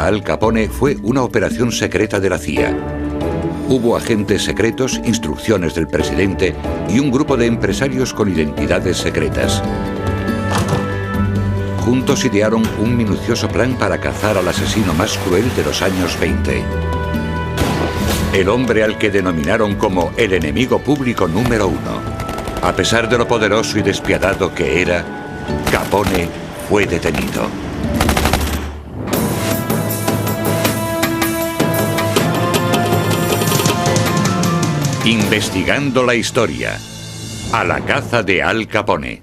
a Al Capone fue una operación secreta de la CIA. Hubo agentes secretos, instrucciones del presidente y un grupo de empresarios con identidades secretas. Juntos idearon un minucioso plan para cazar al asesino más cruel de los años 20. El hombre al que denominaron como el enemigo público número 1. A pesar de lo poderoso y despiadado que era, Capone fue detenido. Investigando la historia. A la caza de Al Capone.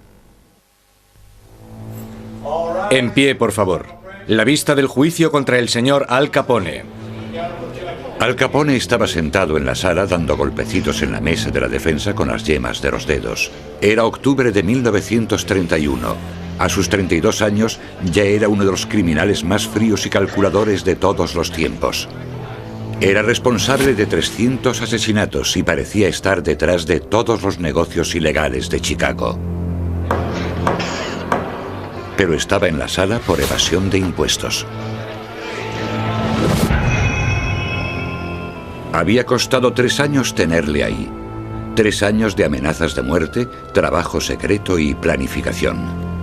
En pie, por favor. La vista del juicio contra el señor Al Capone. Al Capone estaba sentado en la sala dando golpecitos en la mesa de la defensa con las yemas de los dedos. Era octubre de 1931. A sus 32 años ya era uno de los criminales más fríos y calculadores de todos los tiempos. Era responsable de 300 asesinatos y parecía estar detrás de todos los negocios ilegales de Chicago. Pero estaba en la sala por evasión de impuestos. Había costado 3 años tenerle ahí. 3 años de amenazas de muerte, trabajo secreto y planificación.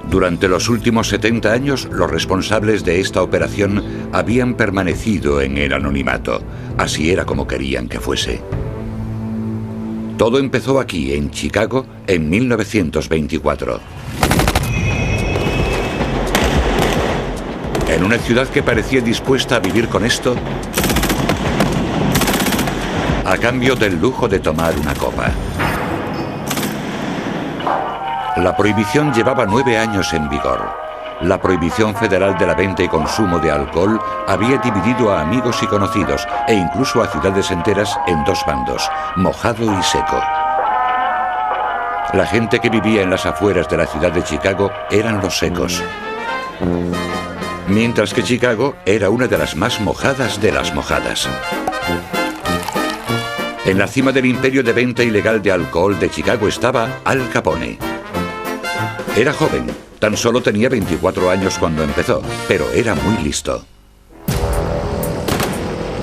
Durante los últimos 70 años, los responsables de esta operación habían permanecido en el anonimato. Así era como querían que fuese. Todo empezó aquí, en Chicago, en 1924. En una ciudad que parecía dispuesta a vivir con esto, a cambio del lujo de tomar una copa. La prohibición llevaba 9 años en vigor. La prohibición federal de la venta y consumo de alcohol había dividido a amigos y conocidos, e incluso a ciudades enteras, en 2 bandos, mojado y seco. La gente que vivía en las afueras de la ciudad de Chicago eran los secos, mientras que Chicago era una de las más mojadas de las mojadas. En la cima del imperio de venta ilegal de alcohol de Chicago estaba Al Capone. Era joven, tan solo tenía 24 años cuando empezó, pero era muy listo.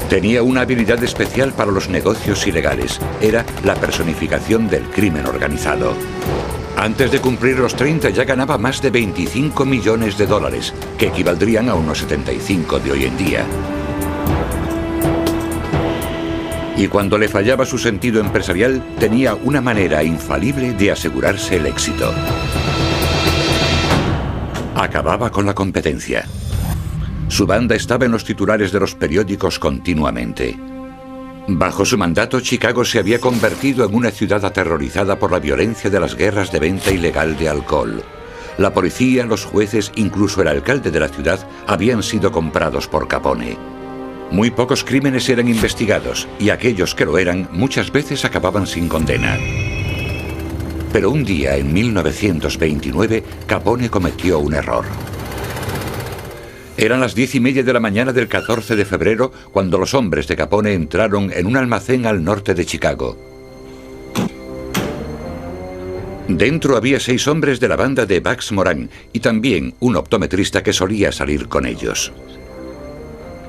Tenía una habilidad especial para los negocios ilegales. Era la personificación del crimen organizado. Antes de cumplir los 30 ya ganaba más de 25 millones de dólares, que equivaldrían a unos 75 de hoy en día. Y cuando le fallaba su sentido empresarial, tenía una manera infalible de asegurarse el éxito. Acababa con la competencia. Su banda estaba en los titulares de los periódicos continuamente. Bajo su mandato, Chicago se había convertido en una ciudad aterrorizada por la violencia de las guerras de venta ilegal de alcohol. La policía, los jueces, incluso el alcalde de la ciudad, habían sido comprados por Capone. Muy pocos crímenes eran investigados, y aquellos que lo eran muchas veces acababan sin condena. Pero un día, en 1929, Capone cometió un error. Eran las 10:30 de la mañana del 14 de febrero cuando los hombres de Capone entraron en un almacén al norte de Chicago. Dentro había 6 hombres de la banda de Bugs Moran y también un optometrista que solía salir con ellos.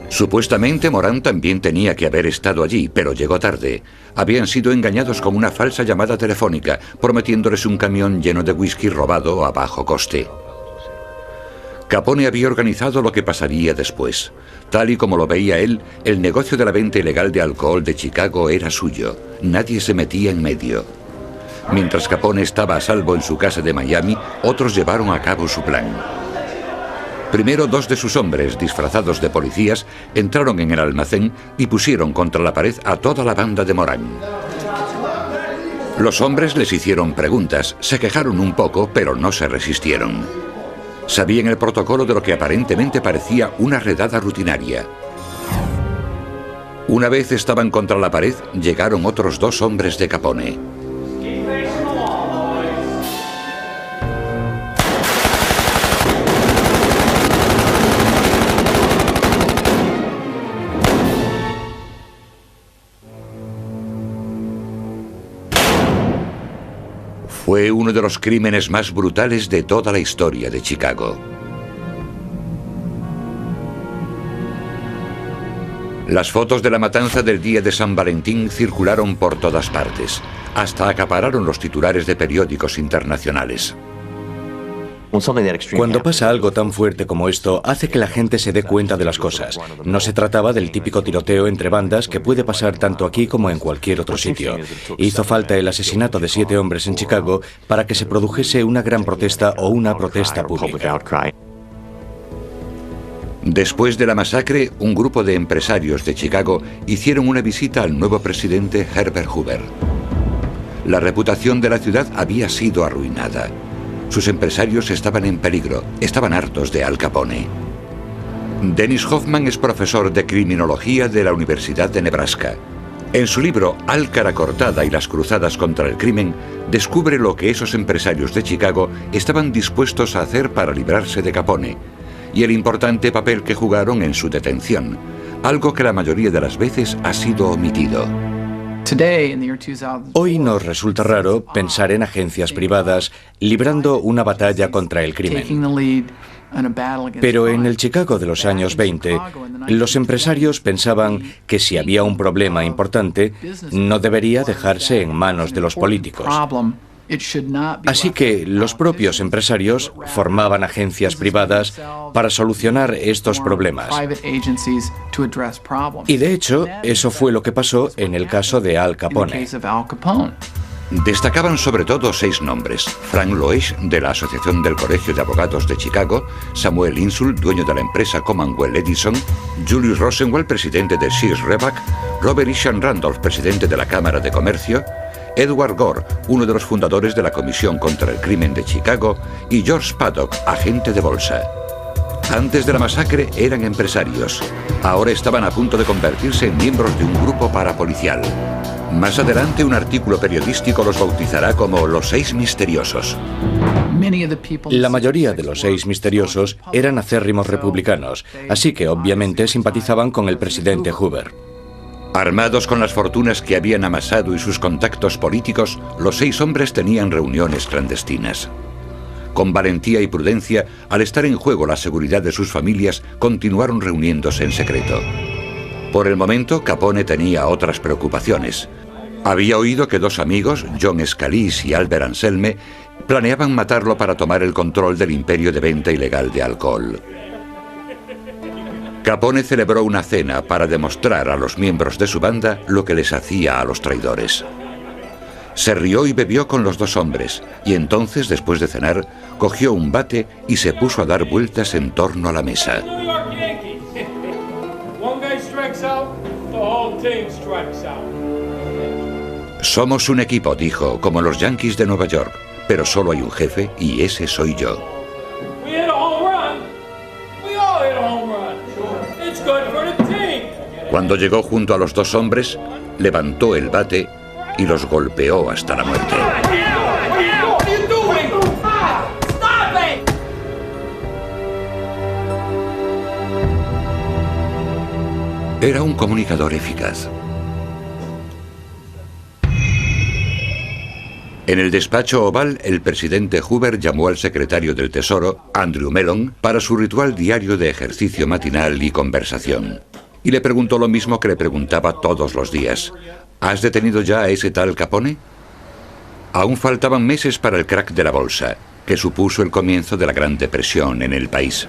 Supuestamente Moran también tenía que haber estado allí, pero llegó tarde. Habían sido engañados con una falsa llamada telefónica, prometiéndoles un camión lleno de whisky robado a bajo coste. Capone había organizado lo que pasaría después. Tal y como lo veía él, el negocio de la venta ilegal de alcohol de Chicago era suyo. Nadie se metía en medio. Mientras Capone estaba a salvo en su casa de Miami, otros llevaron a cabo su plan. Primero, 2 de sus hombres, disfrazados de policías, entraron en el almacén y pusieron contra la pared a toda la banda de Moran. Los hombres les hicieron preguntas, se quejaron un poco, pero no se resistieron. Sabían el protocolo de lo que aparentemente parecía una redada rutinaria. Una vez estaban contra la pared, llegaron otros 2 hombres de Capone. Fue uno de los crímenes más brutales de toda la historia de Chicago. Las fotos de la matanza del día de San Valentín circularon por todas partes, hasta acapararon los titulares de periódicos internacionales. Cuando pasa algo tan fuerte como esto, hace que la gente se dé cuenta de las cosas. No se trataba del típico tiroteo entre bandas que puede pasar tanto aquí como en cualquier otro sitio. Hizo falta el asesinato de 7 hombres en Chicago para que se produjese una gran protesta o una protesta pública. Después de la masacre, un grupo de empresarios de Chicago hicieron una visita al nuevo presidente Herbert Hoover. La reputación de la ciudad había sido arruinada. Sus empresarios estaban en peligro, estaban hartos de Al Capone. Dennis Hoffman es profesor de criminología de la Universidad de Nebraska. En su libro Al cara cortada y las cruzadas contra el crimen, descubre lo que esos empresarios de Chicago estaban dispuestos a hacer para librarse de Capone y el importante papel que jugaron en su detención, algo que la mayoría de las veces ha sido omitido. Hoy nos resulta raro pensar en agencias privadas librando una batalla contra el crimen. Pero en el Chicago de los años 20, los empresarios pensaban que si había un problema importante, no debería dejarse en manos de los políticos. Así que los propios empresarios formaban agencias privadas para solucionar estos problemas. Y de hecho, eso fue lo que pasó en el caso de Al Capone. Destacaban sobre todo 6 nombres: Frank Loesch, de la Asociación del Colegio de Abogados de Chicago; Samuel Insull, dueño de la empresa Commonwealth Edison; Julius Rosenwald, presidente de Sears Roebuck; Robert Isham Randolph, presidente de la Cámara de Comercio; Edward Gore, uno de los fundadores de la Comisión contra el Crimen de Chicago; y George Paddock, agente de bolsa. Antes de la masacre eran empresarios. Ahora estaban a punto de convertirse en miembros de un grupo parapolicial. Más adelante, un artículo periodístico los bautizará como los 6 misteriosos. La mayoría de los 6 misteriosos eran acérrimos republicanos, así que obviamente simpatizaban con el presidente Hoover. Armados con las fortunas que habían amasado y sus contactos políticos, los 6 hombres tenían reuniones clandestinas. Con valentía y prudencia, al estar en juego la seguridad de sus familias, continuaron reuniéndose en secreto. Por el momento, Capone tenía otras preocupaciones. Había oído que 2 amigos, John Scalise y Albert Anselme, planeaban matarlo para tomar el control del imperio de venta ilegal de alcohol. Capone celebró una cena para demostrar a los miembros de su banda lo que les hacía a los traidores. Se rió y bebió con los 2 hombres, y entonces, después de cenar, cogió un bate y se puso a dar vueltas en torno a la mesa. Somos un equipo, dijo, como los Yankees de Nueva York, pero solo hay un jefe y ese soy yo. Cuando llegó junto a los 2 hombres, levantó el bate y los golpeó hasta la muerte. Era un comunicador eficaz. En el despacho oval, el presidente Hoover llamó al secretario del Tesoro, Andrew Mellon, para su ritual diario de ejercicio matinal y conversación. Y le preguntó lo mismo que le preguntaba todos los días: ¿has detenido ya a ese tal Capone? Aún faltaban meses para el crack de la bolsa, que supuso el comienzo de la Gran Depresión en el país.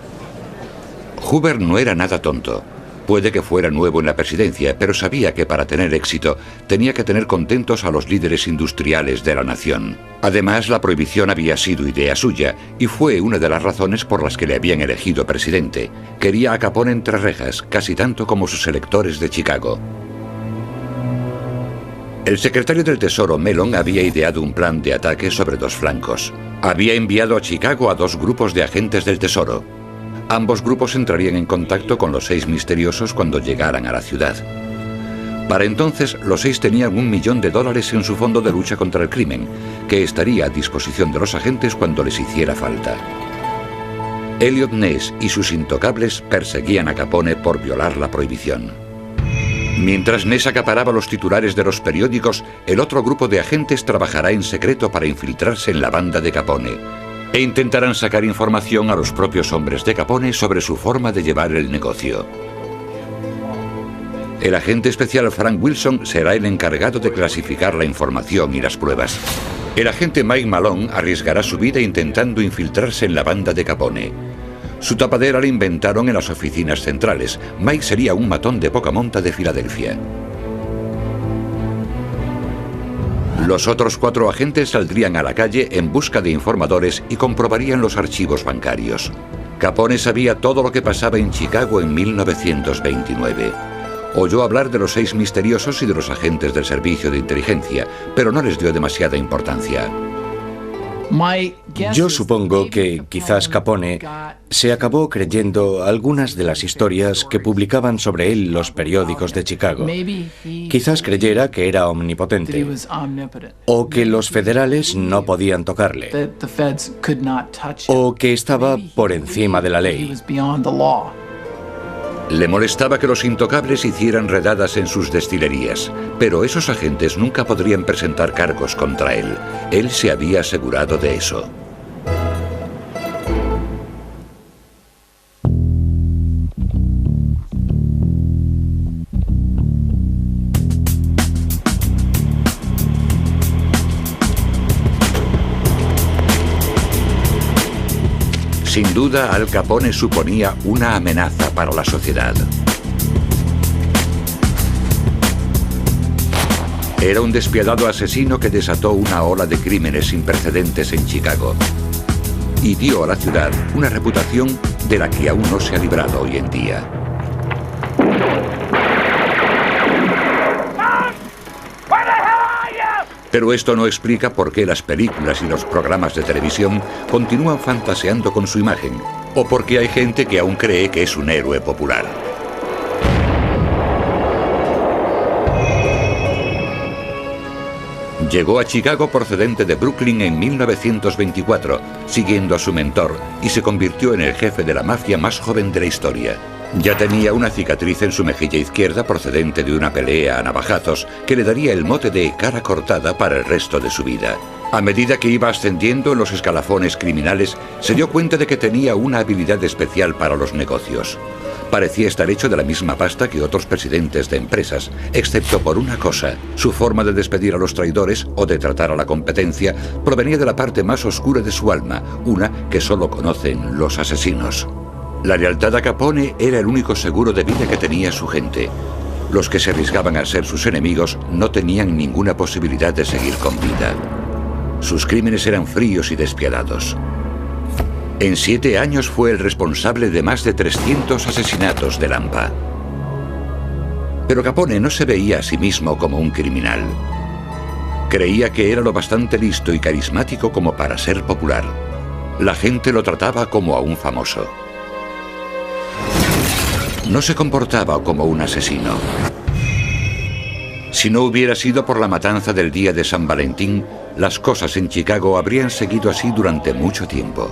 Hoover no era nada tonto. Puede que fuera nuevo en la presidencia, pero sabía que para tener éxito tenía que tener contentos a los líderes industriales de la nación. Además, la prohibición había sido idea suya y fue una de las razones por las que le habían elegido presidente. Quería a Capone entre rejas, casi tanto como sus electores de Chicago. El secretario del Tesoro, Mellon, había ideado un plan de ataque sobre 2 flancos. Había enviado a Chicago a 2 grupos de agentes del Tesoro. Ambos grupos entrarían en contacto con los 6 misteriosos cuando llegaran a la ciudad. Para entonces, los 6 tenían $1 millón en su fondo de lucha contra el crimen, que estaría a disposición de los agentes cuando les hiciera falta. Elliot Ness y sus intocables perseguían a Capone por violar la prohibición. Mientras Ness acaparaba los titulares de los periódicos, el otro grupo de agentes trabajará en secreto para infiltrarse en la banda de Capone e intentarán sacar información a los propios hombres de Capone sobre su forma de llevar el negocio. El agente especial Frank Wilson será el encargado de clasificar la información y las pruebas. El agente Mike Malone arriesgará su vida intentando infiltrarse en la banda de Capone. Su tapadera la inventaron en las oficinas centrales. Mike sería un matón de poca monta de Filadelfia. Los otros 4 agentes saldrían a la calle en busca de informadores y comprobarían los archivos bancarios. Capone sabía todo lo que pasaba en Chicago en 1929. Oyó hablar de los 6 misteriosos y de los agentes del servicio de inteligencia, pero no les dio demasiada importancia. Yo supongo que quizás Capone se acabó creyendo algunas de las historias que publicaban sobre él los periódicos de Chicago. Quizás creyera que era omnipotente o que los federales no podían tocarle o que estaba por encima de la ley. Le molestaba que los intocables hicieran redadas en sus destilerías, pero esos agentes nunca podrían presentar cargos contra él. Él se había asegurado de eso. Sin duda, Al Capone suponía una amenaza para la sociedad. Era un despiadado asesino que desató una ola de crímenes sin precedentes en Chicago y dio a la ciudad una reputación de la que aún no se ha librado hoy en día. Pero esto no explica por qué las películas y los programas de televisión continúan fantaseando con su imagen, o por qué hay gente que aún cree que es un héroe popular. Llegó a Chicago procedente de Brooklyn en 1924, siguiendo a su mentor, y se convirtió en el jefe de la mafia más joven de la historia. Ya tenía una cicatriz en su mejilla izquierda procedente de una pelea a navajazos que le daría el mote de cara cortada para el resto de su vida. A medida que iba ascendiendo en los escalafones criminales, se dio cuenta de que tenía una habilidad especial para los negocios. Parecía estar hecho de la misma pasta que otros presidentes de empresas, excepto por una cosa: su forma de despedir a los traidores o de tratar a la competencia provenía de la parte más oscura de su alma, una que solo conocen los asesinos. La lealtad a Capone era el único seguro de vida que tenía su gente. Los que se arriesgaban a ser sus enemigos no tenían ninguna posibilidad de seguir con vida. Sus crímenes eran fríos y despiadados. En 7 años fue el responsable de más de 300 asesinatos de Lampa. Pero Capone no se veía a sí mismo como un criminal. Creía que era lo bastante listo y carismático como para ser popular. La gente lo trataba como a un famoso. No se comportaba como un asesino. Si no hubiera sido por la matanza del día de San Valentín, las cosas en Chicago habrían seguido así durante mucho tiempo.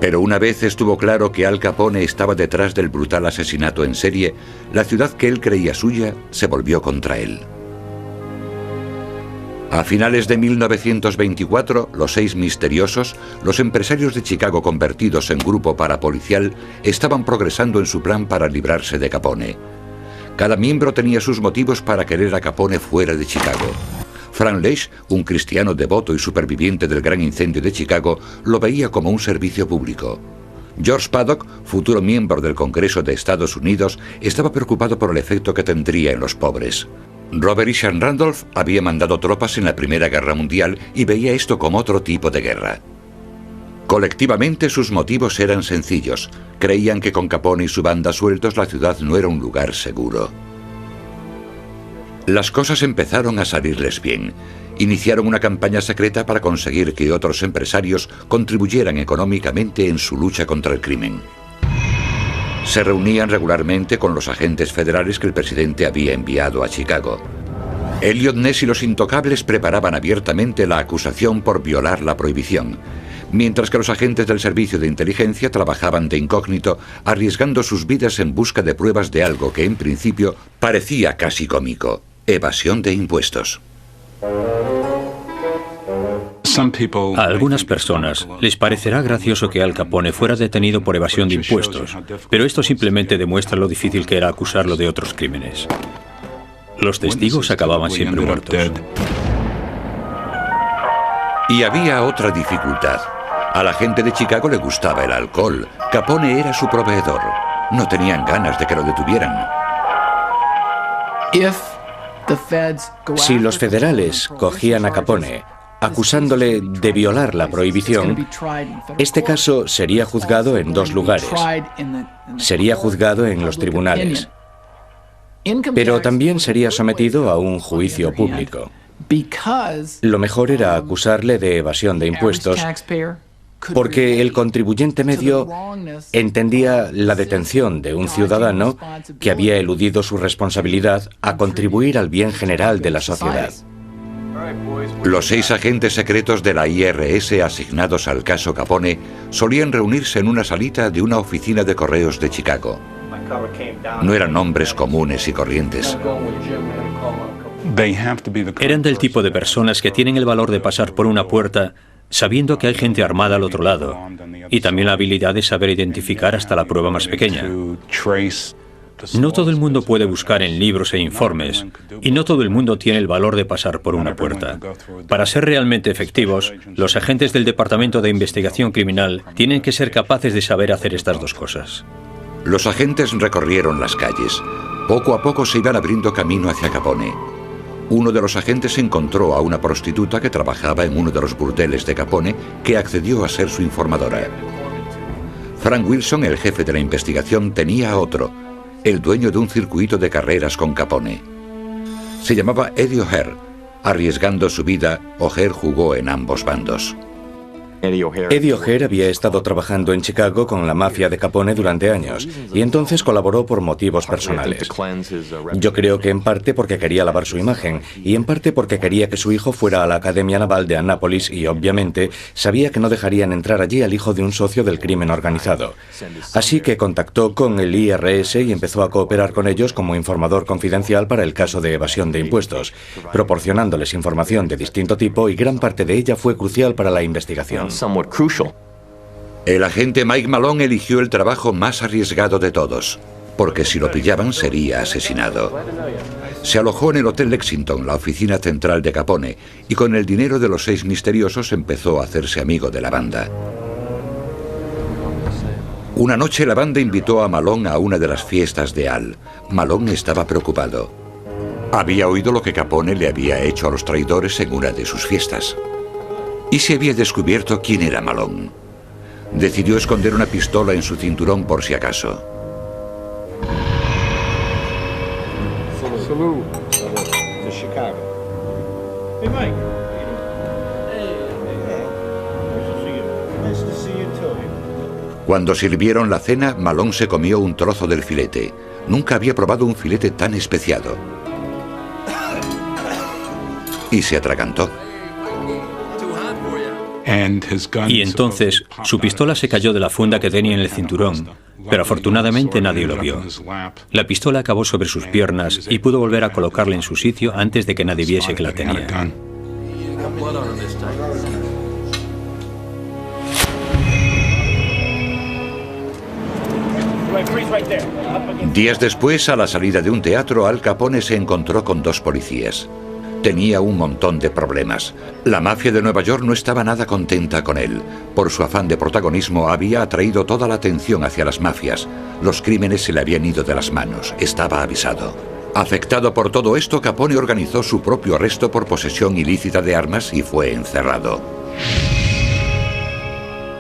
Pero una vez estuvo claro que Al Capone estaba detrás del brutal asesinato en serie, la ciudad que él creía suya se volvió contra él. A finales de 1924, los 6 misteriosos, los empresarios de Chicago convertidos en grupo parapolicial, estaban progresando en su plan para librarse de Capone. Cada miembro tenía sus motivos para querer a Capone fuera de Chicago. Frank Leach, un cristiano devoto y superviviente del gran incendio de Chicago, lo veía como un servicio público. George Paddock, futuro miembro del Congreso de Estados Unidos, estaba preocupado por el efecto que tendría en los pobres. Robert Isham Randolph había mandado tropas en la Primera Guerra Mundial y veía esto como otro tipo de guerra. Colectivamente sus motivos eran sencillos. Creían que con Capone y su banda sueltos la ciudad no era un lugar seguro. Las cosas empezaron a salirles bien. Iniciaron una campaña secreta para conseguir que otros empresarios contribuyeran económicamente en su lucha contra el crimen. Se reunían regularmente con los agentes federales que el presidente había enviado a Chicago. Elliot Ness y los intocables preparaban abiertamente la acusación por violar la prohibición, mientras que los agentes del servicio de inteligencia trabajaban de incógnito, arriesgando sus vidas en busca de pruebas de algo que en principio parecía casi cómico: evasión de impuestos. A algunas personas les parecerá gracioso que Al Capone fuera detenido por evasión de impuestos, pero esto simplemente demuestra lo difícil que era acusarlo de otros crímenes. Los testigos acababan siempre muertos. Y había otra dificultad. A la gente de Chicago le gustaba el alcohol. Capone era su proveedor. No tenían ganas de que lo detuvieran. Si los federales cogían a Capone acusándole de violar la prohibición, este caso sería juzgado en dos lugares. Sería juzgado en los tribunales, pero también sería sometido a un juicio público. Lo mejor era acusarle de evasión de impuestos, porque el contribuyente medio entendía la detención de un ciudadano que había eludido su responsabilidad a contribuir al bien general de la sociedad. Los 6 agentes secretos de la IRS asignados al caso Capone solían reunirse en una salita de una oficina de correos de Chicago. No eran hombres comunes y corrientes. Eran del tipo de personas que tienen el valor de pasar por una puerta sabiendo que hay gente armada al otro lado, y también la habilidad de saber identificar hasta la prueba más pequeña. No todo el mundo puede buscar en libros e informes, y no todo el mundo tiene el valor de pasar por una puerta. Para ser realmente efectivos, los agentes del Departamento de Investigación Criminal tienen que ser capaces de saber hacer estas dos cosas. Los agentes recorrieron las calles. Poco a poco se iban abriendo camino hacia Capone. Uno de los agentes encontró a una prostituta que trabajaba en uno de los burdeles de Capone, que accedió a ser su informadora. Frank Wilson, el jefe de la investigación, tenía a otro, el dueño de un circuito de carreras con Capone. Se llamaba Eddie O'Hare. Arriesgando su vida, O'Hare jugó en ambos bandos. Eddie O'Hare había estado trabajando en Chicago con la mafia de Capone durante años y entonces colaboró por motivos personales. Yo creo que en parte porque quería lavar su imagen y en parte porque quería que su hijo fuera a la Academia Naval de Annapolis y obviamente sabía que no dejarían entrar allí al hijo de un socio del crimen organizado. Así que contactó con el IRS y empezó a cooperar con ellos como informador confidencial para el caso de evasión de impuestos, proporcionándoles información de distinto tipo y gran parte de ella fue crucial para la investigación. El agente Mike Malone eligió el trabajo más arriesgado de todos, porque si lo pillaban sería asesinado. Se alojó en el Hotel Lexington, la oficina central de Capone, y con el dinero de los 6 misteriosos empezó a hacerse amigo de la banda. Una noche la banda invitó a Malone a una de las fiestas de Al. Malone estaba preocupado. Había oído lo que Capone le había hecho a los traidores en una de sus fiestas. Y se había descubierto quién era Malone. Decidió esconder una pistola en su cinturón por si acaso. Cuando sirvieron la cena, Malone se comió un trozo del filete. Nunca había probado un filete tan especiado. Y se atragantó. Y entonces su pistola se cayó de la funda que tenía en el cinturón, pero afortunadamente nadie lo vio. La pistola acabó sobre sus piernas y pudo volver a colocarla en su sitio antes de que nadie viese que la tenía. Días después, a la salida de un teatro, Al Capone se encontró con 2 policías. Tenía un montón de problemas. La mafia de Nueva York no estaba nada contenta con él. Por su afán de protagonismo había atraído toda la atención hacia las mafias. Los crímenes se le habían ido de las manos. Estaba avisado. Afectado por todo esto, Capone organizó su propio arresto por posesión ilícita de armas y fue encerrado.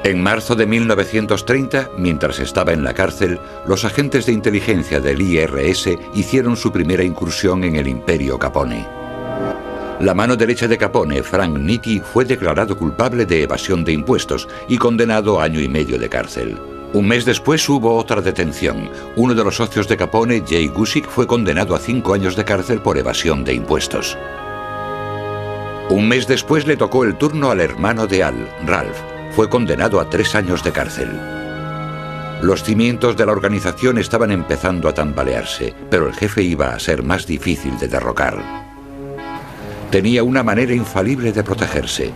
En marzo de 1930, mientras estaba en la cárcel, los agentes de inteligencia del IRS hicieron su primera incursión en el imperio Capone. La mano derecha de Capone, Frank Nitti, fue declarado culpable de evasión de impuestos y condenado a 1 año y medio de cárcel. Un mes después hubo otra detención. Uno de los socios de Capone, Jay Gusick, fue condenado a 5 años de cárcel por evasión de impuestos. Un mes después le tocó el turno al hermano de Al, Ralph. Fue condenado a 3 años de cárcel. Los cimientos de la organización estaban empezando a tambalearse, pero el jefe iba a ser más difícil de derrocar. Tenía una manera infalible de protegerse.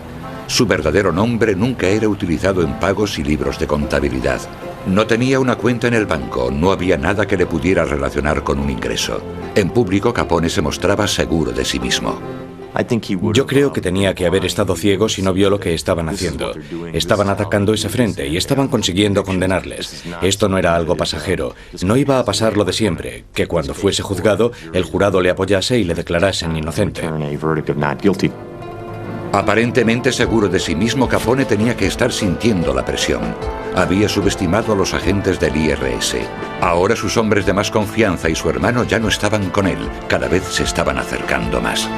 Su verdadero nombre nunca era utilizado en pagos y libros de contabilidad. No tenía una cuenta en el banco, no había nada que le pudiera relacionar con un ingreso. En público, Capone se mostraba seguro de sí mismo. Yo creo que tenía que haber estado ciego si no vio lo que estaban haciendo. Estaban atacando ese frente y estaban consiguiendo condenarles. Esto no era algo pasajero. No iba a pasar lo de siempre, que cuando fuese juzgado, el jurado le apoyase y le declarasen inocente. Aparentemente seguro de sí mismo, Capone tenía que estar sintiendo la presión. Había subestimado a los agentes del IRS. Ahora sus hombres de más confianza y su hermano ya no estaban con él. Cada vez se estaban acercando más.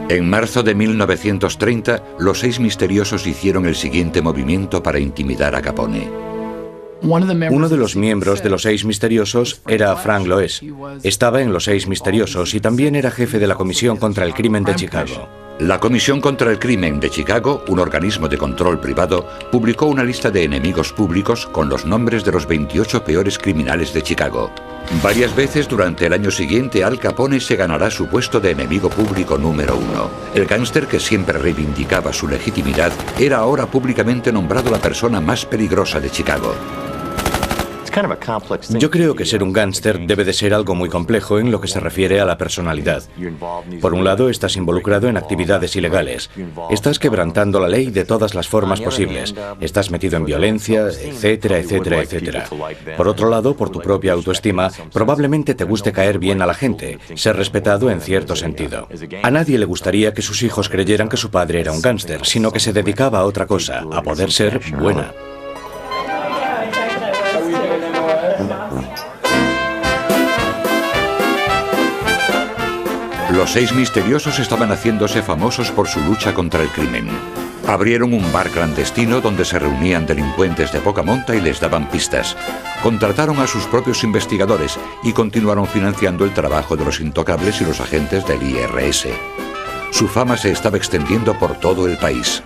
En marzo de 1930, los 6 misteriosos hicieron el siguiente movimiento para intimidar a Capone. Uno de los miembros de los 6 misteriosos era Frank Loes. Estaba en los 6 misteriosos y también era jefe de la Comisión contra el Crimen de Chicago. La Comisión contra el Crimen de Chicago, un organismo de control privado, publicó una lista de enemigos públicos con los nombres de los 28 peores criminales de Chicago. Varias veces durante el año siguiente, Al Capone se ganará su puesto de enemigo público número 1. El gángster, que siempre reivindicaba su legitimidad, era ahora públicamente nombrado la persona más peligrosa de Chicago. Yo creo que ser un gángster debe de ser algo muy complejo en lo que se refiere a la personalidad. Por un lado, estás involucrado en actividades ilegales. Estás quebrantando la ley de todas las formas posibles. Estás metido en violencia, etcétera, etcétera, etcétera. Por otro lado, por tu propia autoestima, probablemente te guste caer bien a la gente, ser respetado en cierto sentido. A nadie le gustaría que sus hijos creyeran que su padre era un gángster, sino que se dedicaba a otra cosa, a poder ser buena. Los 6 misteriosos estaban haciéndose famosos por su lucha contra el crimen. Abrieron un bar clandestino donde se reunían delincuentes de poca monta y les daban pistas. Contrataron a sus propios investigadores y continuaron financiando el trabajo de los intocables y los agentes del IRS. Su fama se estaba extendiendo por todo el país.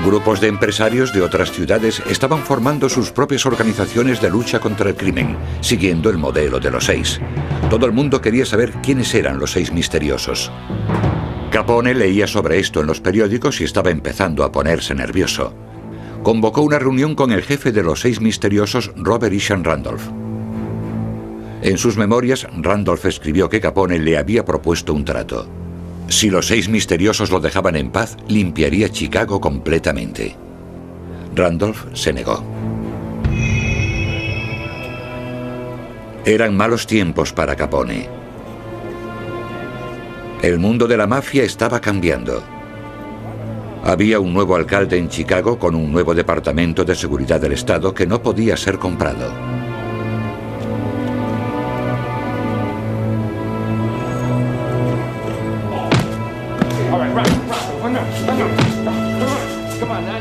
Grupos de empresarios de otras ciudades estaban formando sus propias organizaciones de lucha contra el crimen, siguiendo el modelo de los 6. Todo el mundo quería saber quiénes eran los 6 misteriosos. Capone leía sobre esto en los periódicos y estaba empezando a ponerse nervioso. Convocó una reunión con el jefe de los 6 misteriosos, Robert Isham Randolph. En sus memorias, Randolph escribió que Capone le había propuesto un trato. Si los 6 misteriosos lo dejaban en paz, limpiaría Chicago completamente. Randolph se negó. Eran malos tiempos para Capone. El mundo de la mafia estaba cambiando. Había un nuevo alcalde en Chicago con un nuevo departamento de seguridad del Estado que no podía ser comprado.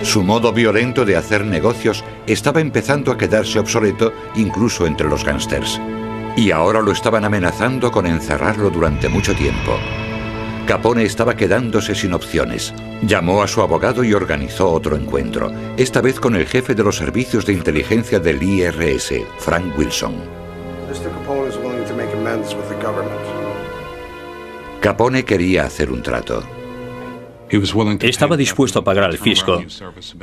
Su modo violento de hacer negocios estaba empezando a quedarse obsoleto incluso entre los gángsters. Y ahora lo estaban amenazando con encerrarlo durante mucho tiempo. Capone estaba quedándose sin opciones. Llamó a su abogado y organizó otro encuentro, esta vez con el jefe de los servicios de inteligencia del IRS, Frank Wilson. Capone quería hacer un trato. Estaba dispuesto a pagar al fisco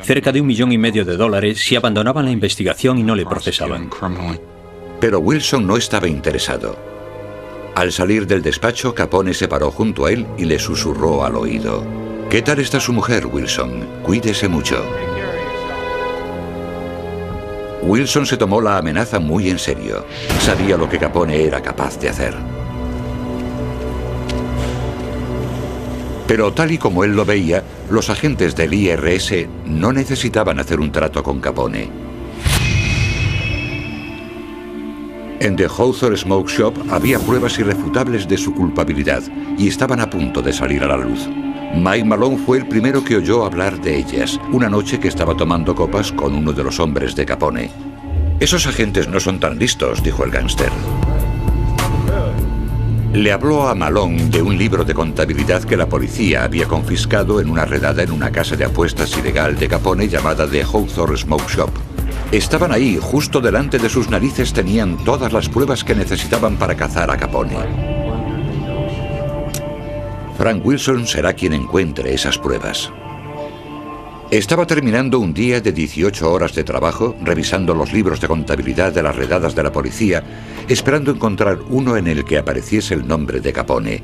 cerca de $1,5 millones si abandonaban la investigación y no le procesaban. Pero Wilson no estaba interesado. Al salir del despacho, Capone se paró junto a él y le susurró al oído: ¿Qué tal está su mujer, Wilson? Cuídese mucho. Wilson se tomó la amenaza muy en serio. Sabía lo que Capone era capaz de hacer. Pero tal y como él lo veía, los agentes del IRS no necesitaban hacer un trato con Capone. En The Hawthorne Smoke Shop había pruebas irrefutables de su culpabilidad y estaban a punto de salir a la luz. Mike Malone fue el primero que oyó hablar de ellas, una noche que estaba tomando copas con uno de los hombres de Capone. «Esos agentes no son tan listos», dijo el gángster. Le habló a Malone de un libro de contabilidad que la policía había confiscado en una redada en una casa de apuestas ilegal de Capone llamada The Hawthorne Smoke Shop. Estaban ahí, justo delante de sus narices tenían todas las pruebas que necesitaban para cazar a Capone. Frank Wilson será quien encuentre esas pruebas. Estaba terminando un día de 18 horas de trabajo, revisando los libros de contabilidad de las redadas de la policía, esperando encontrar uno en el que apareciese el nombre de Capone.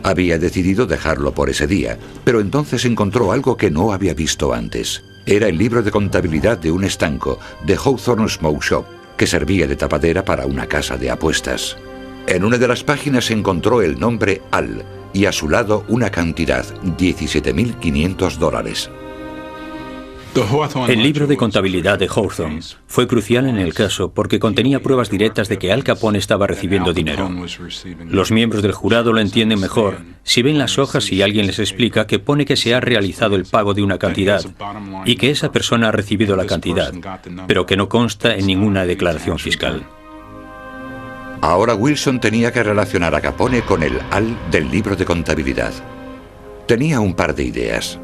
Había decidido dejarlo por ese día, pero entonces encontró algo que no había visto antes. Era el libro de contabilidad de un estanco, de Hawthorne Smoke Shop, que servía de tapadera para una casa de apuestas. En una de las páginas encontró el nombre Al, y a su lado una cantidad, $17,500. El libro de contabilidad de Hawthorne fue crucial en el caso porque contenía pruebas directas de que Al Capone estaba recibiendo dinero. Los miembros del jurado lo entienden mejor si ven las hojas y alguien les explica que pone que se ha realizado el pago de una cantidad y que esa persona ha recibido la cantidad, pero que no consta en ninguna declaración fiscal. Ahora Wilson tenía que relacionar a Capone con el Al del libro de contabilidad. Tenía un par de ideas.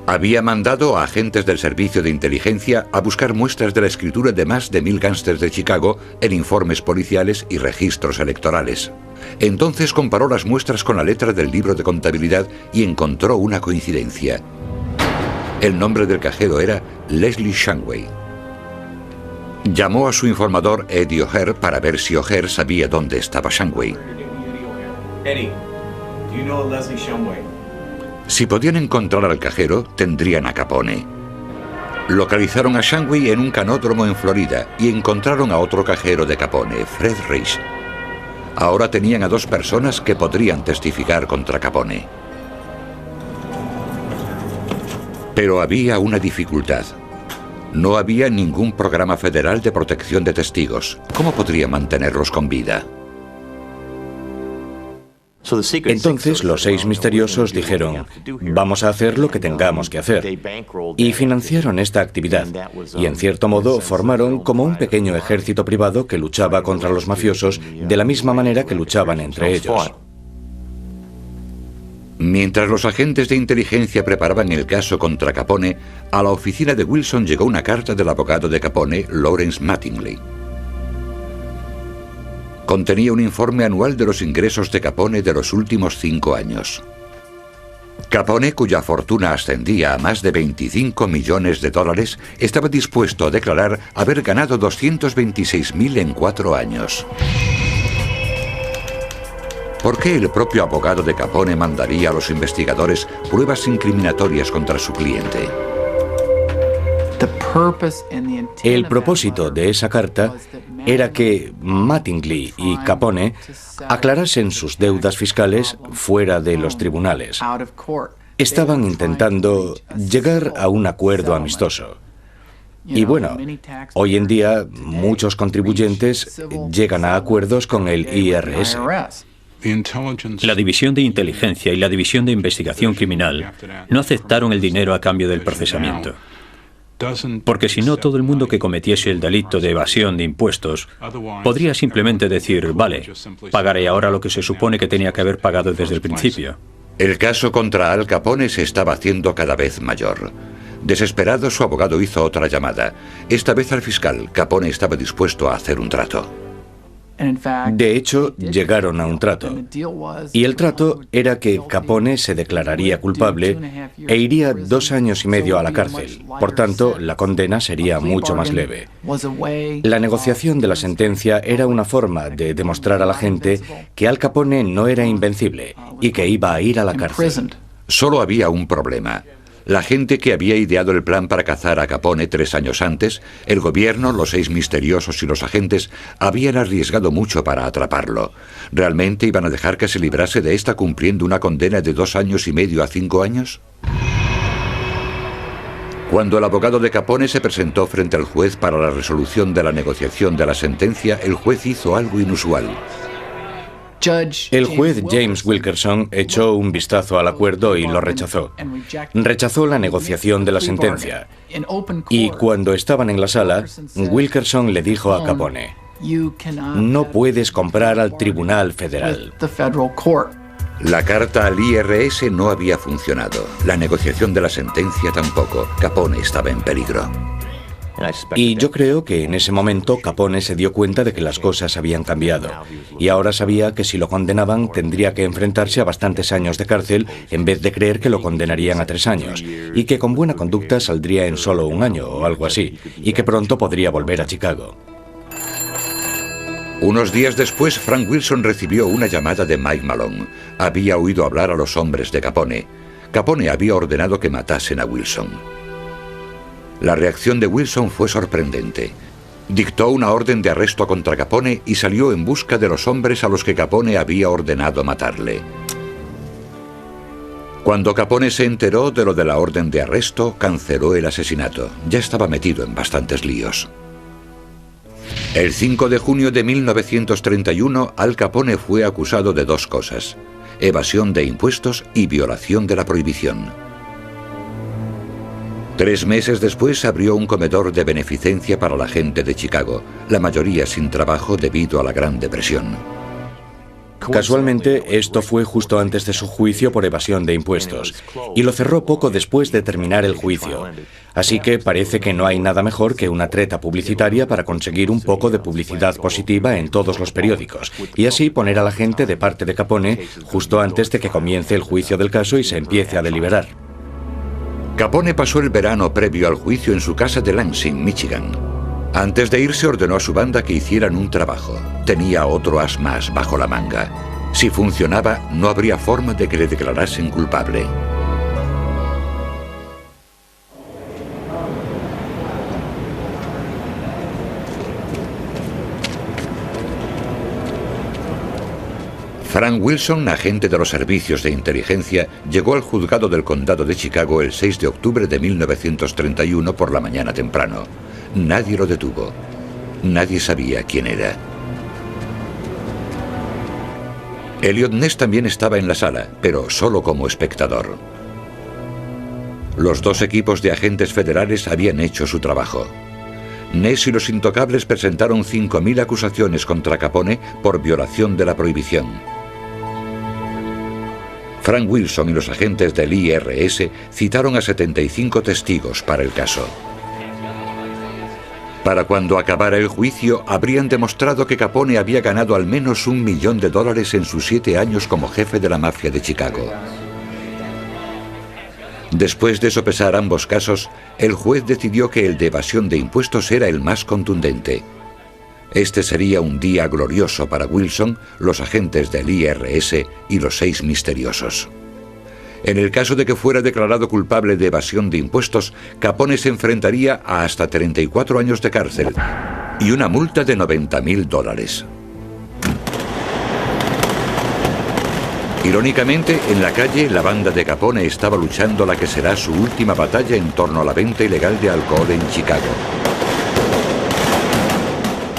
Había mandado a agentes del servicio de inteligencia a buscar muestras de la escritura de más de 1000 gángsters de Chicago en informes policiales y registros electorales. Entonces comparó las muestras con la letra del libro de contabilidad y encontró una coincidencia. El nombre del cajero era Leslie Shanway. Llamó a su informador Eddie O'Hare para ver si O'Hare sabía dónde estaba Shanway. Eddie, do you know Leslie Shanway? Si podían encontrar al cajero, tendrían a Capone. Localizaron a Shanway en un canódromo en Florida y encontraron a otro cajero de Capone, Fred Rich. Ahora tenían a 2 personas que podrían testificar contra Capone. Pero había una dificultad. No había ningún programa federal de protección de testigos. ¿Cómo podría mantenerlos con vida? Entonces los 6 misteriosos dijeron, vamos a hacer lo que tengamos que hacer. Y financiaron esta actividad. Y en cierto modo formaron como un pequeño ejército privado que luchaba contra los mafiosos de la misma manera que luchaban entre ellos. Mientras los agentes de inteligencia preparaban el caso contra Capone, a la oficina de Wilson llegó una carta del abogado de Capone, Lawrence Mattingly. Contenía un informe anual de los ingresos de Capone de los últimos 5 años. Capone, cuya fortuna ascendía a más de $25 millones, estaba dispuesto a declarar haber ganado $226,000 en 4 años. ¿Por qué el propio abogado de Capone mandaría a los investigadores pruebas incriminatorias contra su cliente? El propósito de esa carta era que Mattingly y Capone aclarasen sus deudas fiscales fuera de los tribunales. Estaban intentando llegar a un acuerdo amistoso. Y bueno, hoy en día muchos contribuyentes llegan a acuerdos con el IRS. La División de Inteligencia y la División de Investigación Criminal no aceptaron el dinero a cambio del procesamiento. Porque si no, todo el mundo que cometiese el delito de evasión de impuestos podría simplemente decir, vale, pagaré ahora lo que se supone que tenía que haber pagado desde el principio. El caso contra Al Capone se estaba haciendo cada vez mayor. Desesperado, su abogado hizo otra llamada. Esta vez al fiscal. Capone estaba dispuesto a hacer un trato. De hecho, llegaron a un trato. Y el trato era que Capone se declararía culpable e iría 2 años y medio a la cárcel. Por tanto, la condena sería mucho más leve. La negociación de la sentencia era una forma de demostrar a la gente que Al Capone no era invencible y que iba a ir a la cárcel. Solo había un problema. La gente que había ideado el plan para cazar a Capone 3 años antes, el gobierno, los 6 misteriosos y los agentes, habían arriesgado mucho para atraparlo. ¿Realmente iban a dejar que se librase de esta cumpliendo una condena de 2 años y medio a 5 años? Cuando el abogado de Capone se presentó frente al juez para la resolución de la negociación de la sentencia, el juez hizo algo inusual. El juez James Wilkerson echó un vistazo al acuerdo y lo rechazó. Rechazó la negociación de la sentencia. Y cuando estaban en la sala, Wilkerson le dijo a Capone, no puedes comprar al Tribunal Federal. La carta al IRS no había funcionado. La negociación de la sentencia tampoco. Capone estaba en peligro. Y yo creo que en ese momento Capone se dio cuenta de que las cosas habían cambiado. Y ahora sabía que si lo condenaban tendría que enfrentarse a bastantes años de cárcel en vez de creer que lo condenarían a 3 años. Y que con buena conducta saldría en solo 1 año o algo así. Y que pronto podría volver a Chicago. Unos días después, Frank Wilson recibió una llamada de Mike Malone. Había oído hablar a los hombres de Capone. Capone había ordenado que matasen a Wilson. La reacción de Wilson fue sorprendente. Dictó una orden de arresto contra Capone y salió en busca de los hombres a los que Capone había ordenado matarle. Cuando Capone se enteró de lo de la orden de arresto, canceló el asesinato. Ya estaba metido en bastantes líos. El 5 de junio de 1931, Al Capone fue acusado de 2 cosas: evasión de impuestos y violación de la prohibición. 3 meses después abrió un comedor de beneficencia para la gente de Chicago, la mayoría sin trabajo debido a la Gran Depresión. Casualmente, esto fue justo antes de su juicio por evasión de impuestos, y lo cerró poco después de terminar el juicio. Así que parece que no hay nada mejor que una treta publicitaria para conseguir un poco de publicidad positiva en todos los periódicos, y así poner a la gente de parte de Capone justo antes de que comience el juicio del caso y se empiece a deliberar. Capone pasó el verano previo al juicio en su casa de Lansing, Michigan. Antes de irse ordenó a su banda que hicieran un trabajo. Tenía otro as más bajo la manga. Si funcionaba, no habría forma de que le declarasen culpable. Frank Wilson, agente de los servicios de inteligencia, llegó al juzgado del condado de Chicago el 6 de octubre de 1931 por la mañana temprano. Nadie lo detuvo. Nadie sabía quién era. Elliot Ness también estaba en la sala, pero solo como espectador. Los 2 equipos de agentes federales habían hecho su trabajo. Ness y los intocables presentaron 5.000 acusaciones contra Capone por violación de la prohibición. Frank Wilson y los agentes del IRS citaron a 75 testigos para el caso. Para cuando acabara el juicio, habrían demostrado que Capone había ganado al menos $1 millón en sus 7 años como jefe de la mafia de Chicago. Después de sopesar ambos casos, el juez decidió que el de evasión de impuestos era el más contundente. Este sería un día glorioso para Wilson, los agentes del IRS y los 6 misteriosos. En el caso de que fuera declarado culpable de evasión de impuestos, Capone se enfrentaría a hasta 34 años de cárcel y una multa de $90.000. Irónicamente, en la calle, la banda de Capone estaba luchando la que será su última batalla en torno a la venta ilegal de alcohol en Chicago.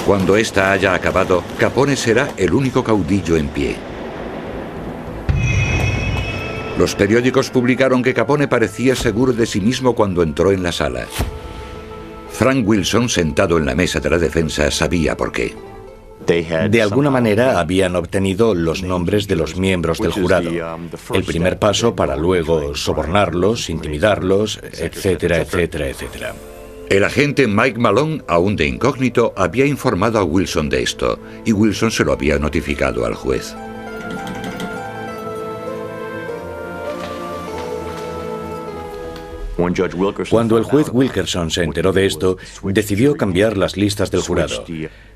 Cuando esta haya acabado, Capone será el único caudillo en pie. Los periódicos publicaron que Capone parecía seguro de sí mismo cuando entró en la sala. Frank Wilson, sentado en la mesa de la defensa, sabía por qué. De alguna manera habían obtenido los nombres de los miembros del jurado. El primer paso para luego sobornarlos, intimidarlos, etcétera, etcétera, etcétera. El agente Mike Malone, aún de incógnito, había informado a Wilson de esto, y Wilson se lo había notificado al juez. Cuando el juez Wilkerson se enteró de esto, decidió cambiar las listas del jurado.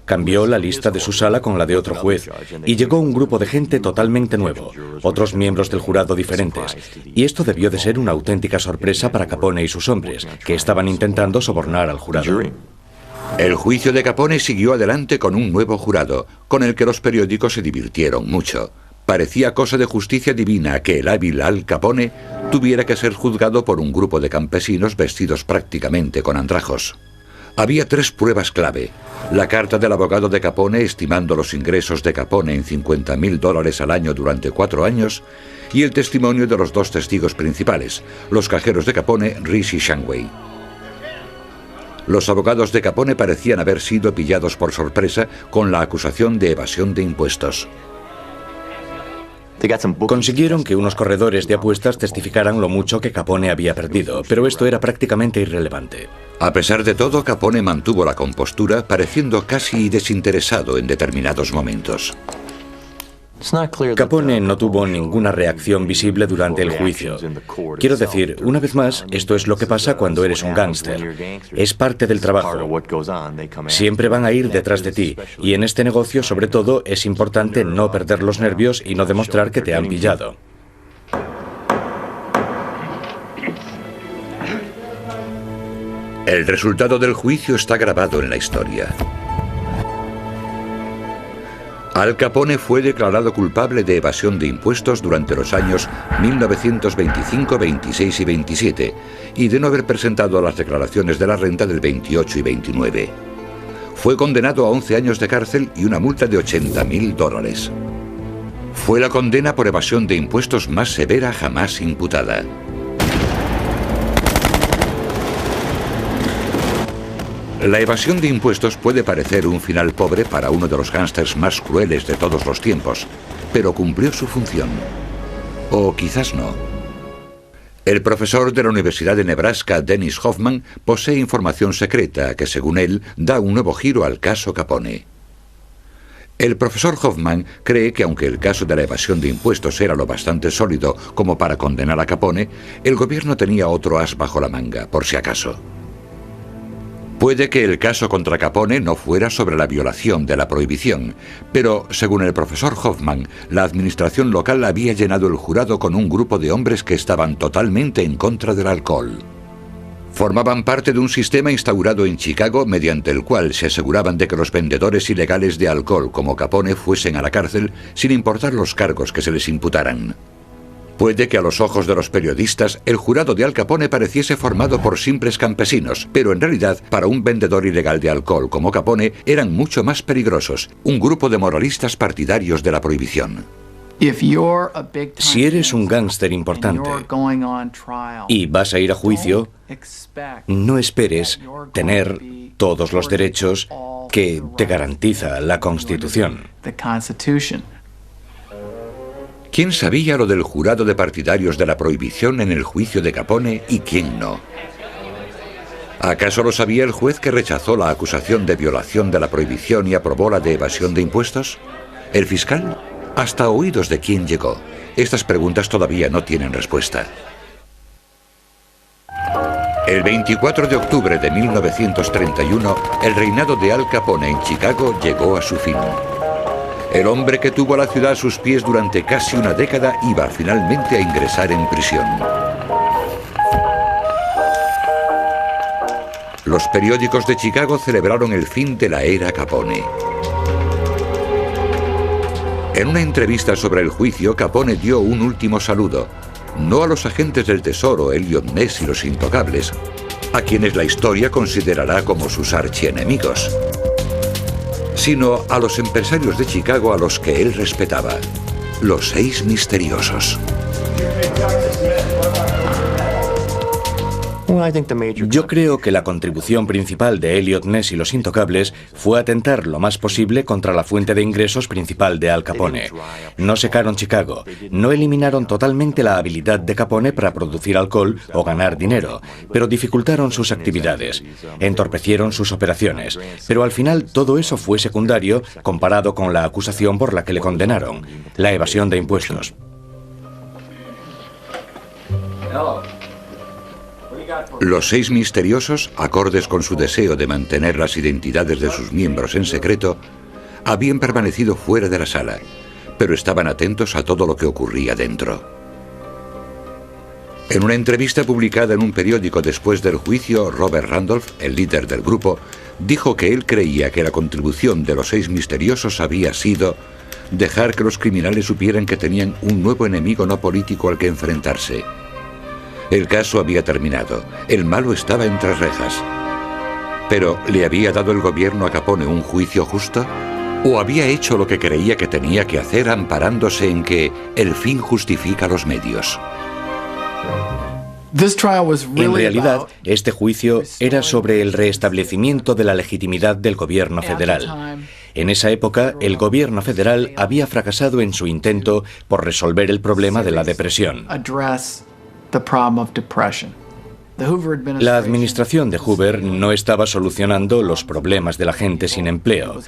Cambió la lista de su sala con la de otro juez, y llegó un grupo de gente totalmente nuevo, otros miembros del jurado diferentes, y esto debió de ser una auténtica sorpresa para Capone y sus hombres, que estaban intentando sobornar al jurado. El juicio de Capone siguió adelante con un nuevo jurado, con el que los periódicos se divirtieron mucho. Parecía cosa de justicia divina que el hábil Al Capone tuviera que ser juzgado por un grupo de campesinos vestidos prácticamente con andrajos. Había 3 pruebas clave: la carta del abogado de Capone estimando los ingresos de Capone en $50.000 al año durante 4 años, y el testimonio de los 2 testigos principales, los cajeros de Capone, Reese y Shanway. Los abogados de Capone parecían haber sido pillados por sorpresa con la acusación de evasión de impuestos. Consiguieron que unos corredores de apuestas testificaran lo mucho que Capone había perdido, pero esto era prácticamente irrelevante. A pesar de todo, Capone mantuvo la compostura, pareciendo casi desinteresado en determinados momentos. Capone no tuvo ninguna reacción visible durante el juicio. Quiero decir, una vez más, esto es lo que pasa cuando eres un gángster. Es parte del trabajo. Siempre van a ir detrás de ti, y en este negocio, sobre todo, es importante no perder los nervios y no demostrar que te han pillado. El resultado del juicio está grabado en la historia. Al Capone fue declarado culpable de evasión de impuestos durante los años 1925, 26 y 27 y de no haber presentado las declaraciones de la renta del 28 y 29. Fue condenado a 11 años de cárcel y una multa de $80.000. Fue la condena por evasión de impuestos más severa jamás imputada. La evasión de impuestos puede parecer un final pobre para uno de los gángsters más crueles de todos los tiempos, pero cumplió su función. O quizás no. El profesor de la Universidad de Nebraska, Dennis Hoffman, posee información secreta que, según él, da un nuevo giro al caso Capone. El profesor Hoffman cree que aunque el caso de la evasión de impuestos era lo bastante sólido como para condenar a Capone, el gobierno tenía otro as bajo la manga, por si acaso. Puede que el caso contra Capone no fuera sobre la violación de la prohibición, pero, según el profesor Hoffman, la administración local había llenado el jurado con un grupo de hombres que estaban totalmente en contra del alcohol. Formaban parte de un sistema instaurado en Chicago mediante el cual se aseguraban de que los vendedores ilegales de alcohol como Capone fuesen a la cárcel sin importar los cargos que se les imputaran. Puede que a los ojos de los periodistas el jurado de Al Capone pareciese formado por simples campesinos, pero en realidad para un vendedor ilegal de alcohol como Capone eran mucho más peligrosos, un grupo de moralistas partidarios de la prohibición. Si eres un gángster importante y vas a ir a juicio, no esperes tener todos los derechos que te garantiza la Constitución. ¿Quién sabía lo del jurado de partidarios de la prohibición en el juicio de Capone y quién no? ¿Acaso lo sabía el juez que rechazó la acusación de violación de la prohibición y aprobó la de evasión de impuestos? ¿El fiscal? ¿Hasta oídos de quién llegó? Estas preguntas todavía no tienen respuesta. El 24 de octubre de 1931, el reinado de Al Capone en Chicago llegó a su fin. El hombre que tuvo a la ciudad a sus pies durante casi una década iba finalmente a ingresar en prisión. Los periódicos de Chicago celebraron el fin de la era Capone. En una entrevista sobre el juicio, Capone dio un último saludo, no a los agentes del Tesoro, Elliot Ness y los Intocables, a quienes la historia considerará como sus archienemigos, sino a los empresarios de Chicago a los que él respetaba, los 6 misteriosos. Yo creo que la contribución principal de Elliot Ness y los Intocables fue atentar lo más posible contra la fuente de ingresos principal de Al Capone. No secaron Chicago, no eliminaron totalmente la habilidad de Capone para producir alcohol o ganar dinero, pero dificultaron sus actividades, entorpecieron sus operaciones, pero al final todo eso fue secundario comparado con la acusación por la que le condenaron, la evasión de impuestos. Los 6 misteriosos, acordes con su deseo de mantener las identidades de sus miembros en secreto, habían permanecido fuera de la sala, pero estaban atentos a todo lo que ocurría dentro. En una entrevista publicada en un periódico después del juicio, Robert Randolph, el líder del grupo, dijo que él creía que la contribución de los 6 misteriosos había sido dejar que los criminales supieran que tenían un nuevo enemigo no político al que enfrentarse. El caso había terminado. El malo estaba entre rejas. ¿Pero le había dado el gobierno a Capone un juicio justo? ¿O había hecho lo que creía que tenía que hacer amparándose en que el fin justifica los medios? En realidad, este juicio era sobre el restablecimiento de la legitimidad del gobierno federal. En esa época, el gobierno federal había fracasado en su intento por resolver el problema de la depresión. La administración de Hoover no estaba solucionando los problemas de la gente sin empleo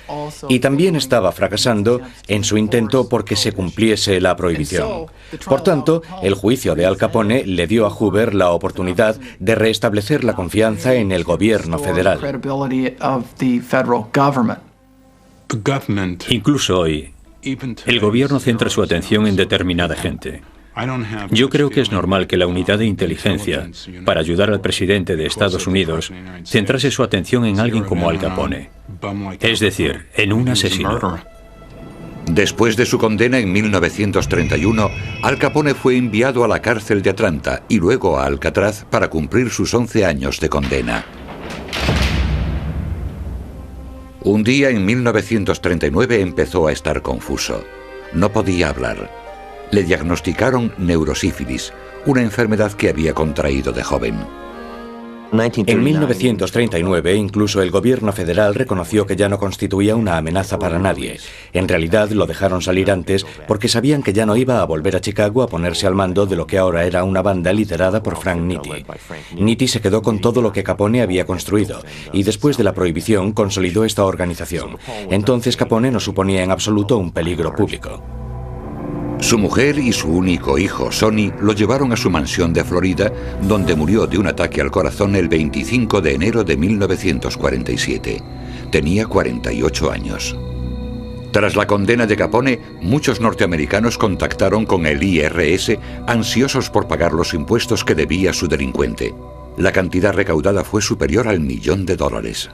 y también estaba fracasando en su intento porque se cumpliese la prohibición. Por tanto, el juicio de Al Capone le dio a Hoover la oportunidad de restablecer la confianza en el gobierno federal. Incluso hoy, el gobierno centra su atención en determinada gente. Yo creo que es normal que la unidad de inteligencia, para ayudar al presidente de Estados Unidos, centrase su atención en alguien como Al Capone, es decir, en un asesino. Después de su condena en 1931, Al Capone fue enviado a la cárcel de Atlanta y luego a Alcatraz para cumplir sus 11 años de condena. Un día en 1939 empezó a estar confuso. No podía hablar. Le diagnosticaron neurosífilis, una enfermedad que había contraído de joven. En 1939, incluso el gobierno federal reconoció que ya no constituía una amenaza para nadie. En realidad, lo dejaron salir antes porque sabían que ya no iba a volver a Chicago a ponerse al mando de lo que ahora era una banda liderada por Frank Nitti. Nitti se quedó con todo lo que Capone había construido y después de la prohibición consolidó esta organización. Entonces Capone no suponía en absoluto un peligro público. Su mujer y su único hijo, Sonny, lo llevaron a su mansión de Florida, donde murió de un ataque al corazón el 25 de enero de 1947. Tenía 48 años. Tras la condena de Capone, muchos norteamericanos contactaron con el IRS, ansiosos por pagar los impuestos que debía su delincuente. La cantidad recaudada fue superior al $1.000.000.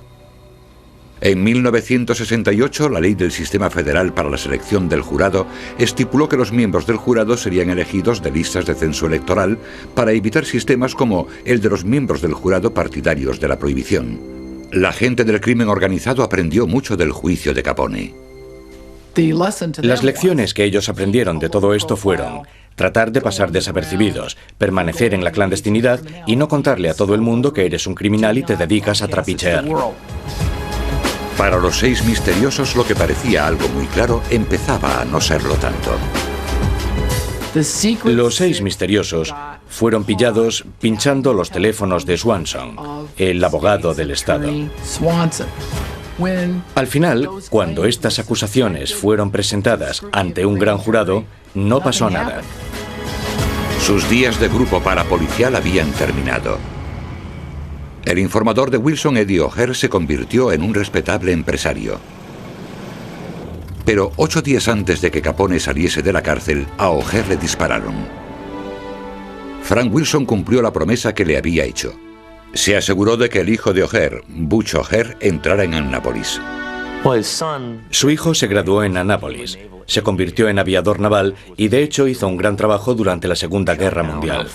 En 1968, la ley del Sistema Federal para la Selección del Jurado estipuló que los miembros del jurado serían elegidos de listas de censo electoral para evitar sistemas como el de los miembros del jurado partidarios de la prohibición. La gente del crimen organizado aprendió mucho del juicio de Capone. Las lecciones que ellos aprendieron de todo esto fueron tratar de pasar desapercibidos, permanecer en la clandestinidad y no contarle a todo el mundo que eres un criminal y te dedicas a trapichear. Para los 6 misteriosos, lo que parecía algo muy claro empezaba a no serlo tanto. Los 6 misteriosos fueron pillados pinchando los teléfonos de Swanson, el abogado del Estado. Al final, cuando estas acusaciones fueron presentadas ante un gran jurado, no pasó nada. Sus días de grupo parapolicial habían terminado. El informador de Wilson, Eddie O'Hare, se convirtió en un respetable empresario. Pero 8 días antes de que Capone saliese de la cárcel, a O'Hare le dispararon. Frank Wilson cumplió la promesa que le había hecho. Se aseguró de que el hijo de O'Hare, Butch O'Hare, entrara en Annapolis. Su hijo se graduó en Annapolis, se convirtió en aviador naval y de hecho hizo un gran trabajo durante la Segunda Guerra Mundial.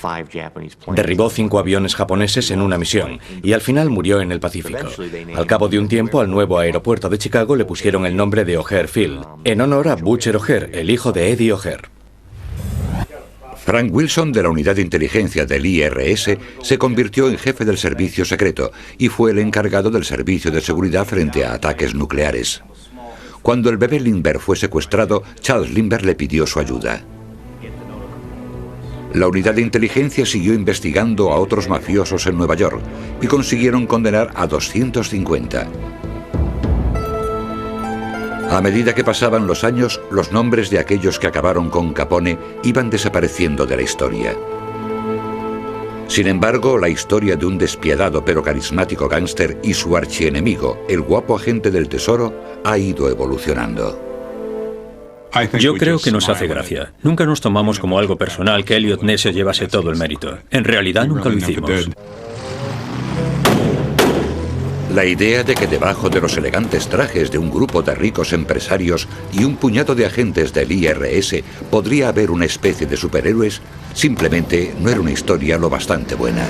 Derribó 5 aviones japoneses en una misión y al final murió en el Pacífico. Al cabo de un tiempo, al nuevo aeropuerto de Chicago le pusieron el nombre de O'Hare Field, en honor a Butcher O'Hare, el hijo de Eddie O'Hare. Frank Wilson, de la unidad de inteligencia del IRS, se convirtió en jefe del servicio secreto y fue el encargado del servicio de seguridad frente a ataques nucleares. Cuando el bebé Lindbergh fue secuestrado, Charles Lindbergh le pidió su ayuda. La unidad de inteligencia siguió investigando a otros mafiosos en Nueva York y consiguieron condenar a 250. A medida que pasaban los años, los nombres de aquellos que acabaron con Capone iban desapareciendo de la historia. Sin embargo, la historia de un despiadado pero carismático gángster y su archienemigo, el guapo agente del tesoro, ha ido evolucionando. Yo creo que nos hace gracia. Nunca nos tomamos como algo personal que Elliot Ness se llevase todo el mérito. En realidad nunca lo hicimos. La idea de que debajo de los elegantes trajes de un grupo de ricos empresarios y un puñado de agentes del IRS podría haber una especie de superhéroes simplemente no era una historia lo bastante buena.